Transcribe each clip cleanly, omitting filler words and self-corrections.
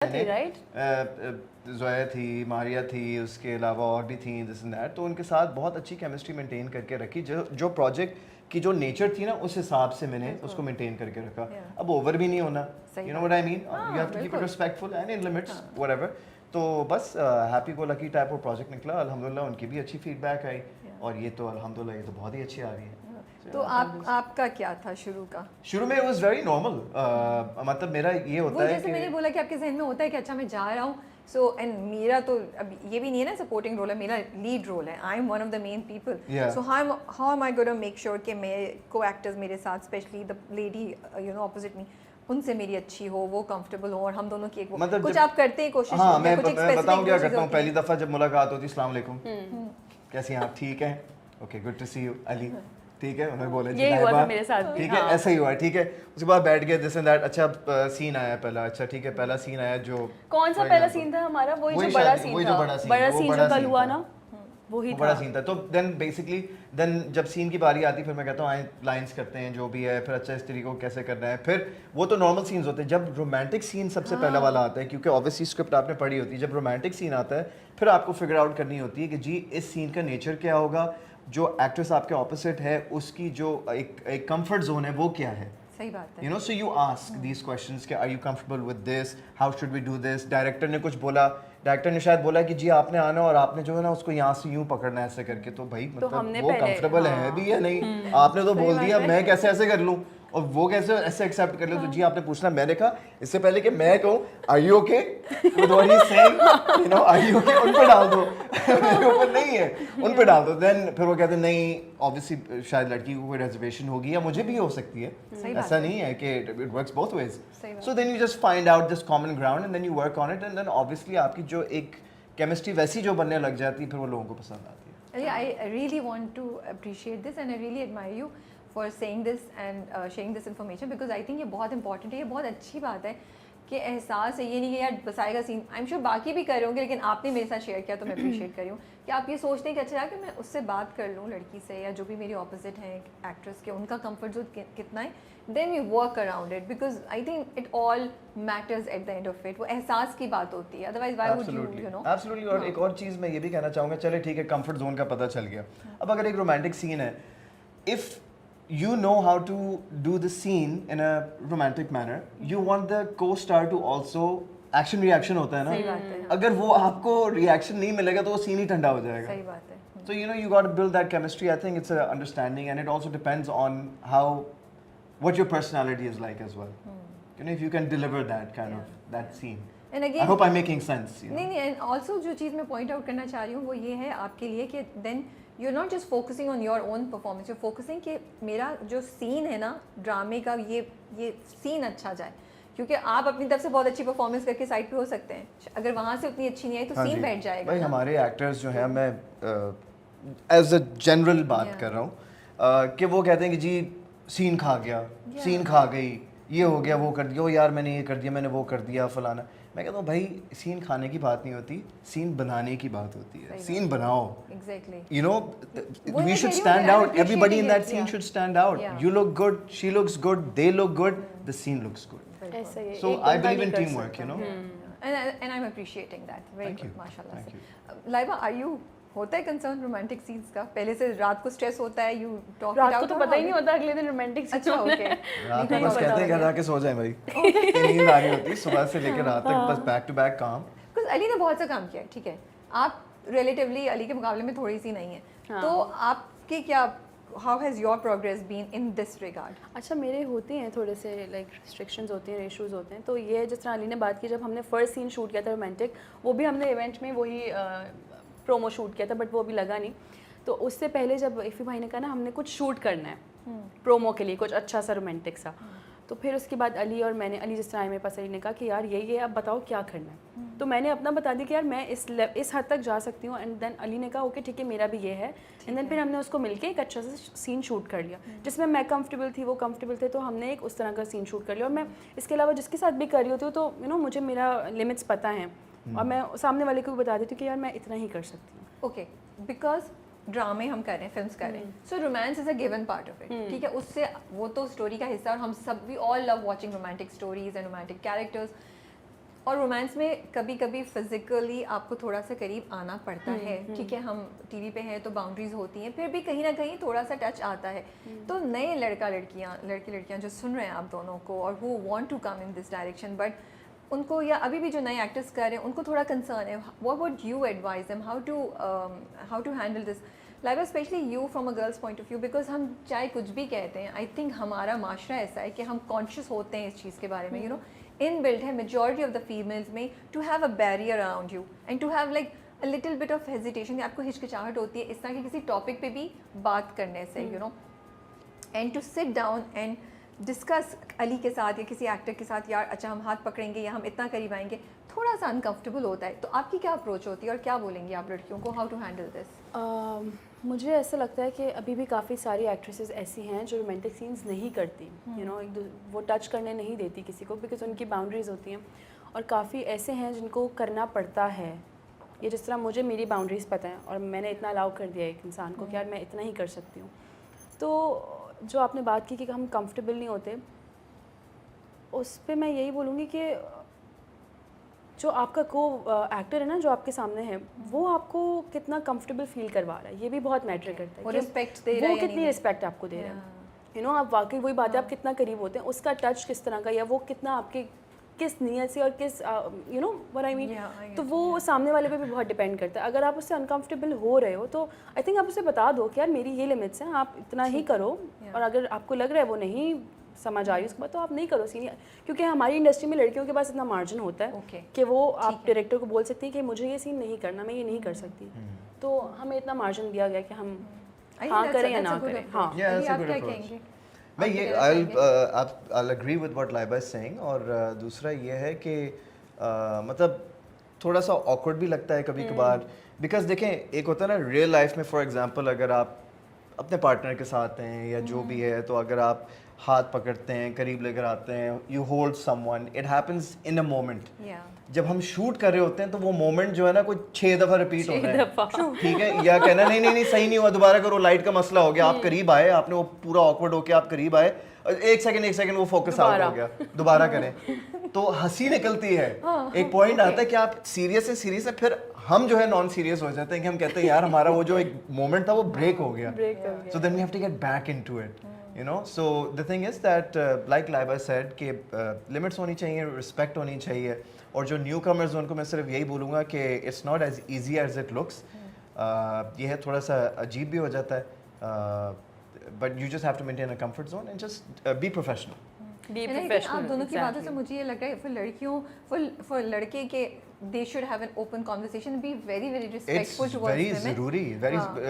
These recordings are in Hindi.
राइट जोया थी, मारिया थी, उसके अलावा और भी थी दिस एंड दैट, तो उनके साथ बहुत अच्छी केमिस्ट्री मेंटेन करके रखी। जो प्रोजेक्ट की जो नेचर थी ना उस हिसाब से मैंने उसको मेंटेन करके रखा। अब ओवर भी नहीं होना, you know what I mean, you have to keep it respectful and in limits whatever. तो बस happy go lucky type of project निकला अल्हम्दुलिल्लाह, उनकी भी अच्छी फीडबैक आई और ये तो अल्हम्दुलिल्लाह ये तो बहुत ही अच्छी आ रही है। तो आपका क्या था शुरू का? शुरू में वाज वेरी नॉर्मल, मतलब मेरा ये होता है जैसे कि मैंने बोला कि आपके जहन में होता है कि अच्छा मैं जा रहा हूँ, सो एंड मेरा तो अब ये भी नहीं है ना सपोर्टिंग रोल है, मेरा लीड रोल है, I am one of the main people, so how am I gonna make sure कि मेरे को एक्टर्स मेरे साथ, specially the lady you know opposite me, उनसे मेरी अच्छी हो, वो कंफर्टेबल हो और हम दोनों की एक मतलब कुछ आप करते हैं कोशिश? हाँ, मैं बताऊं क्या करता हूँ। पहली दफ़ा जब मुलाकात होती, अस्सलाम वालेकुम, कैसी हैं आप, ठीक हैं, okay good to see you Ali, ठीक है, उन्होंने बोला यही हुआ था मेरे साथ भी, ठीक है, ऐसा ही हुआ, ठीक है। उसके बाद बैठ गए दिस एंड दैट, अच्छा सीन आया पहला, अच्छा ठीक है, पहला सीन आया जो कौन सा पहला सीन था हमारा? वही जो बड़ा सीन था, बड़ा सीन जो कल हुआ ना, वही बड़ा सीन था। तो देन बेसिकली जब सीन की बारी आती फिर मैं कहता हूँ आए लाइंस करते हैं जो भी है, फिर अच्छा इस तरीके को कैसे करना है, फिर वो तो नॉर्मल सीन्स होते हैं। जब रोमांटिक सीन सबसे पहला वाला आता है, क्योंकि ऑब्वियसली स्क्रिप्ट आपने पढ़ी होती है, जब रोमांटिक सीन आता है फिर आपको फिगर आउट करनी होती है कि जी इस सीन का नेचर क्या होगा, जो एक्ट्रेस आपके ऑपोजिट है उसकी जो एक कंफर्ट जोन है वो क्या है। सही बात है, you know, so you ask these questions कि are you comfortable with this, how should we do this. Director ने कुछ बोला, डायरेक्टर ने शायद बोला कि जी आपने आना और आपने जो है ना उसको यहाँ से यूं पकड़ना है ऐसे करके, तो भाई मतलब वो कंफर्टेबल है भी या नहीं, आपने तो बोल दिया, मैं कैसे ऐसे कर लूँ और वो कैसे ऐसे एक्सेप्ट कर ले। तो जी आपने पूछना, मैंने कहा इससे पहले कि मैं कहूँ are you okay with what he is saying, you know are you okay, उन पे डाल दो मेरे ऊपर नहीं है, उन पे डाल दो। देन फिर वो कहते हैं नहीं ऑब्वियसली शायद लड़की को कोई रिजर्वेशन होगी या मुझे भी हो सकती है, ऐसा नहीं है कि it works both ways. So then you just find out this common ground and then you work on it and then obviously आपकी जो एक केमिस्ट्री वैसी जो बनने लग जाती है फिर वो लोगों को पसंद आती है। I really want to appreciate this and I really admire you for saying this and sharing this information because I think ये बहुत important है, ये बहुत अच्छी बात है कि एहसास है, ये नहीं कि यार बसाएगा सीन, आई एम श्योर बाकी भी कर रहे होंगे, लेकिन आपने मेरे साथ शेयर किया तो मैं अप्रिशिएट कर रही हूँ कि आप ये सोचते हैं कि अच्छा यार कि मैं उससे बात कर लूँ लड़की से या जो भी मेरी ऑपोजिट है एक्ट्रेस के, उनका कंफर्ट जोन कितना है, then we work around it because I think it all matters at the end of it. वो एहसास की बात होती है, otherwise why would you know. Absolutely. और एक और चीज़ मैं ये भी कहना चाहूँगा, चले ठीक है कंफर्ट जोन का पता चल गया, अब अगर एक रोमांटिक सीन है, if you know how to do the scene in a romantic manner, you want the co-star to also action reaction होता है ना, सही बात है, अगर वो आपको रिएक्शन नहीं मिलेगा तो वो सीन ही ठंडा हो जाएगा। सही बात है। So you know you got to build that chemistry. I think it's a understanding and it also depends on how what your personality is like as well. You know if you can deliver that kind of that scene. And again, I hope I'm making sense. You know? नहीं and also जो चीज़ मैं पॉइंट आउट करना चाह रही हूँ वो ये है आपके लिए कि then you are not just focusing on your own performance, you are focusing कि मेरा जो सीन है ना ड्रामे का, ये सीन अच्छा जाए, क्योंकि आप अपनी तरफ से बहुत अच्छी परफॉर्मेंस करके साइड पे हो सकते हैं, अगर वहाँ से उतनी अच्छी नहीं आई तो सीन बैठ जाएगा। भाई हमारे एक्टर्स जो हैं, मैं एज अ जनरल बात कर रहा हूँ कि वो कहते हैं कि जी सीन खा गया, सीन खा गई, ये हो गया, वो कर दिया, ओ यार मैंने ये कर दिया, मैंने वो कर दिया फलाना। मैं कहता हूँ भाई सीन खाने की बात नहीं होती, सीन बनाने की बात होती है, सीन बनाओ। Exactly. You know, we should stand out. Everybody in that scene should stand out. You look good, she looks good, they look good, the scene looks good. So I believe in teamwork, you know. And I'm appreciating that. Very Thank good, you. माशाल्लाह Thank से। लाइबा, are you होता है कंसर्न रोमांटिक सीन्स का? पहले से रात को स्ट्रेस होता है, यू टॉक इट आउट? रात को तो पता ही नहीं होता अगले दिन रोमांटिक सीन। अच्छा ओके। रात को बस कहते हैं घर आके सो जाए भाई, नींद आ रही होती है सुबह से लेकर रात तक, बस बैक टू बैक काम। बिकॉज अली ने बहुत सा काम किया है, ठीक है, आप रिलेटिवली अली के मुकाबले में थोड़ी सी नहीं है, तो आपकी क्या, how has your progress been in this regard? अच्छा मेरे होते हैं थोड़े से लाइक रिस्ट्रिक्शंस होते हैं, इश्यूज होते हैं, तो ये जिस तरह अली ने बात की, जब हमने फर्स्ट सीन शूट किया था रोमांटिक, वो भी हमने इवेंट में वही प्रोमो शूट किया था, बट वो अभी लगा नहीं। तो उससे पहले जब इफ़ी भाई ने कहा ना हमने कुछ शूट करना है प्रोमो के लिए, कुछ अच्छा सा रोमांटिक सा, तो फिर उसके बाद अली और मैंने, अली जिस तरह मेरे पास अली ने कहा कि यार ये आप बताओ क्या करना है, तो मैंने अपना बता दिया कि यार मैं इस हद तक जा सकती हूँ, एंड देन अली ने कहा ओके ठीक है मेरा भी ये है, एंड देन फिर हमने उसको मिलके एक अच्छा सा सीन शूट कर लिया जिसमें मैं कंफर्टेबल थी, वो कंफर्टेबल थे, तो हमने एक उस तरह का सीन शूट कर लिया। और मैं इसके अलावा जिसके साथ भी कर रही होती हूँ तो यू नो मुझे मेरा लिमिट्स पता है और मैं सामने वाले को भी बता देती हूँ कि यार मैं इतना ही कर सकती हूँ। ओके, बिकॉज ड्रामे हम कर रहे हैं, फिल्म्स कर रहे हैं, so romance is a given part of it, ठीक है, उससे वो तो स्टोरी का हिस्सा, और हम सब we all love watching romantic stories and romantic characters, और रोमांस में कभी कभी फिजिकली आपको थोड़ा सा करीब आना पड़ता है, ठीक है, हम टीवी पे हैं तो बाउंड्रीज होती हैं, फिर भी कहीं ना कहीं थोड़ा सा टच आता है। तो नए लड़के लड़कियां जो सुन रहे हैं आप दोनों को और who want to come in this direction, but उनको या अभी भी जो नए एक्टर्स कर रहे हैं उनको थोड़ा कंसर्न है, what would you advise them how to handle this, like specially you from a girls point of view, because हम चाहे कुछ भी कहते हैं, आई थिंक हमारा माशरा ऐसा है कि हम कॉन्शियस होते हैं इस चीज़ के बारे में, यू नो इन बिल्ट है मेजॉरिटी ऑफ द फीमेल्स में to have a barrier around you and to have like a little bit of hesitation, आपको हिचकिचाहट होती है इस तरह के किसी टॉपिक पे भी बात करने से, you know, and to sit down and discuss Ali के साथ या किसी एक्टर के साथ, यार अच्छा हम हाथ पकड़ेंगे या हम इतना करीब आएंगे, थोड़ा सा अनकंफर्टेबल होता है। तो आपकी क्या अप्रोच होती है और क्या बोलेंगी आप लड़कियों को, हाउ टू हैंडल दिस? मुझे ऐसा लगता है कि अभी भी काफ़ी सारी एक्ट्रेसेस ऐसी हैं जो रोमांटिक सीन्स नहीं करती, यू नो, वो टच करने नहीं देती किसी को बिकॉज उनकी बाउंड्रीज होती हैं, और काफ़ी ऐसे हैं जिनको करना पड़ता है। ये जिस तरह मुझे मेरी बाउंड्रीज पता है और मैंने इतना अलाउ कर दिया एक इंसान को कि यार मैं इतना ही कर सकती हूँ। तो जो आपने बात की कि हम कंफर्टेबल नहीं होते, उस पर मैं यही बोलूँगी कि जो आपका को एक्टर है ना, जो आपके सामने है, वो आपको कितना कंफर्टेबल फील करवा रहा है, ये भी बहुत मैटर करता है। वो रिस्पेक्ट दे रहा है, वो कितनी रिस्पेक्ट आपको दे रहा है, यू नो, आप वाकई वही बात है, आप कितना करीब होते हैं, उसका टच किस तरह का, या वो कितना आपके किस नीयत से और किस you know what I mean, तो वो सामने वाले पे भी बहुत डिपेंड करता है। अगर आप उससे अनकंफर्टेबल हो रहे हो तो आई थिंक आप उसे बता दो कि यार मेरी ये लिमिट्स हैं, आप इतना ही करो, और अगर आपको लग रहा है वो नहीं समझ आ रही उसके बाद तो आप नहीं करो सीनियर, क्योंकि हमारी इंडस्ट्री में लड़कियों के पास इतना मार्जिन होता है कि वो आप डायरेक्टर को बोल सकती हैं कि मुझे ये सीन नहीं करना, मैं ये नहीं कर सकती, तो हमें इतना मार्जिन दिया गया कि हम हाँ करें या ना करें। हाँ, आप क्या कहेंगे? मैं ये I'll agree with what Laiba is saying, और दूसरा ये है कि मतलब थोड़ा सा awkward भी लगता है कभी कभार, बिकॉज देखें एक होता है ना रियल लाइफ में, फॉर एग्जांपल अगर आप अपने पार्टनर के साथ हैं या जो भी है, तो अगर आप हाथ पकड़ते हैं, करीब लेकर आते हैं, you hold someone, it happens in a moment. जब हम शूट कर रहे होते हैं तो वो मोमेंट जो है ना कोई 6 दफ़ा रिपीट होता है, ठीक है, या कहना नहीं नहीं नहीं सही नहीं हुआ, दोबारा करो, लाइट का मसला हो गया, आप करीब आए, आपने वो पूरा ऑकवर्ड होके आप करीब आए, एक सेकंड वो फोकस आउट हो गया, दोबारा करें तो हंसी निकलती है। एक पॉइंट आता है कि आप सीरियस है, फिर हम जो है नॉन सीरियस हो जाते हैं कि हम कहते हैं यार हमारा वो जो एक मोमेंट था वो ब्रेक हो गया, so then we have to get back into it, you know. So the thing is that like Laiba said कि लिमिट्स होनी चाहिए, रिस्पेक्ट होनी चाहिए, और जो न्यू कमर्स उनको मैं सिर्फ यही बोलूँगा कि it's not as easy as it looks, ये है थोड़ा सा अजीब भी हो जाता है, but you just have to maintain a comfort zone and just be professional. आप दोनों की बातों से मुझे ये लग रहा है फॉर लड़कियों, फॉर लड़के के they should have an open conversation, be very respectful towards women. It's very ज़रूरी,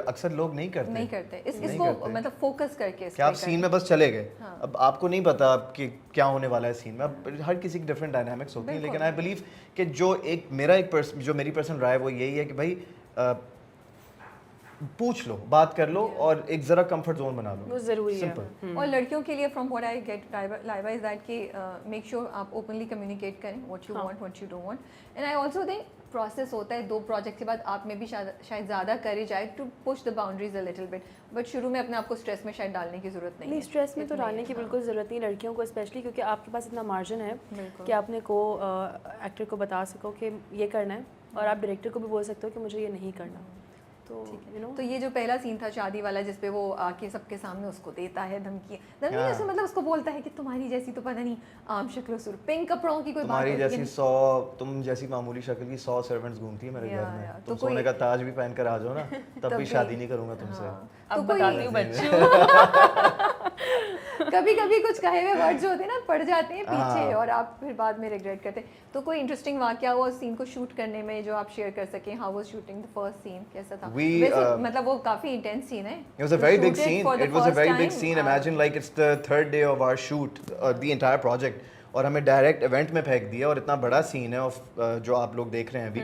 अक्सर लोग नहीं करते इसको मतलब फोकस करके कि आप सीन में बस चले गए, अब आपको नहीं पता कि क्या होने वाला है सीन में, अब हर किसी की डिफरेंट डायनामिक्स होती हैं, लेकिन आई बिलीव कि जो मेरी पर्सनल राय वो यही है कि भाई पूछ लो, बात कर लो, और एक जरा कंफर्ट जोन बना लो, वो जरूरी है। और लड़कियों के लिए from what I get Laiba is that कि मेक श्योर आप ओपनली कम्युनिकेट करें what you want, what you don't want, and I also think process होता है 2 प्रोजेक्ट के बाद आप में भी शायद ज़्यादा करे जाए to push the boundaries a little bit, but शुरू में अपने आप को स्ट्रेस में शायद डालने की जरूरत नहीं है। स्ट्रेस में तो डालने की बिल्कुल ज़रूरत नहीं, लड़कियों को स्पेशली, क्योंकि आपके पास इतना मार्जिन है कि आपने एक्टर को बता सको कि ये करना है, और आप डायरेक्टर को भी बोल सकते हो कि मुझे ये नहीं करना। तो यू नो, तो ये जो पहला सीन था शादी वाला जिसपे वो आके सबके सामने उसको देता है धमकी ऐसे, मतलब उसको बोलता है कि तुम्हारी जैसी तो पता नहीं आम शक्ल सुर, पिंक कपड़ों की कोई तुम्हारी जैसी 100 तुम जैसी मामूली शक्ल की 100 सर्वेंट्स घूमती है मेरे घर में, तुम सोने का ताज भी पहन कर आ जाओ ना, तब भी शादी नहीं करूंगा तुमसे। अब बताती हूँ बच्चों कभी कभी कुछ कहे हुए वर्ड जो होते हैं ना पड़ जाते हैं पीछे, और आप फिर बाद में रिग्रेट करते हैं। तो कोई इंटरेस्टिंग वाकया हुआ उस सीन को शूट करने में जो आप शेयर कर सकें? How was shooting the first scene, कैसा था? मतलब वो काफी इंटेंस सीन है। It was a very big scene. It was a very big scene. Imagine like it's the 3rd day of our shoot, the entire project, और हमें डायरेक्ट इवेंट में फेंक दिया, और इतना बड़ा सीन है जो आप लोग देख रहे हैं अभी।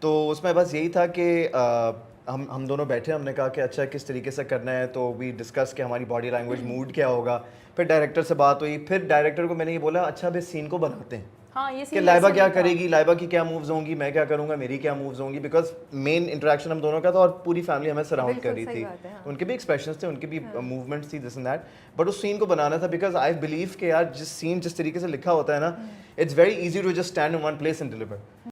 तो उसमें बस यही था कि हम दोनों बैठे, हमने कहा कि अच्छा किस तरीके से करना है, तो वी डिस्कस कि हमारी बॉडी लैंग्वेज मूड क्या होगा, फिर डायरेक्टर से बात हुई, फिर डायरेक्टर को मैंने ये बोला अच्छा अब इस सीन को बनाते हैं, हाँ ये कि scene लाइबा वैसे क्या नहीं था। करेगी, लाइबा की क्या मूव्स होंगी, मैं क्या करूंगा, मेरी क्या मूव्स होंगी, बिकॉज मेन इंटरेक्शन हम दोनों का था और पूरी फैमिली हमें सराउंड कर रही बिल्कुल सही थी। बात है, हाँ। उनके भी एक्सप्रेशंस थे, उनके भी मूवमेंट्स थी, दिस एंड दैट, बट उस सीन को बनाना था बिकॉज आई बिलीव कि यार जिस सीन जिस तरीके से लिखा होता है ना, it's very easy to just stand in one place and deliver.